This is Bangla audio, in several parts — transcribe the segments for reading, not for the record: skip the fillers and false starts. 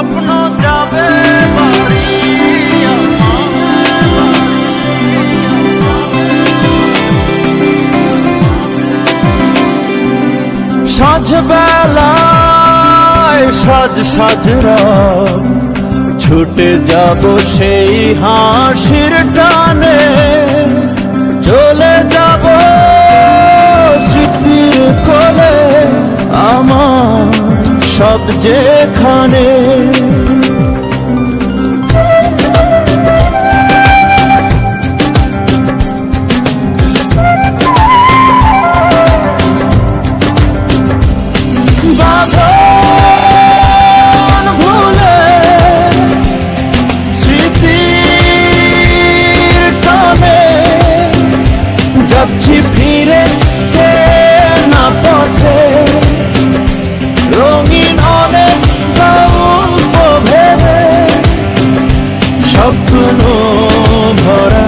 স্বপ্ন যাবে বাড়ি সাজবেলায় সাজ সাজ রাত ছুটে যাব সেই হাসির টানে চলে যাব স্মৃতির কোলে আমার সব যেখানে বাঁধন ভুলে স্মৃতির টানে যাচ্ছি ফিরে চেনা পথে রঙিন অনেক গল্প ভেবে স্বপ্ন ভরা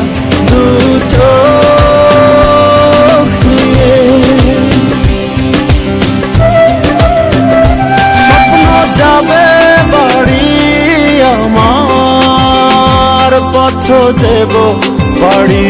দু চোখ নিয়ে স্বপ্ন যাবে বাড়ি আমার পথ দেব বাড়ি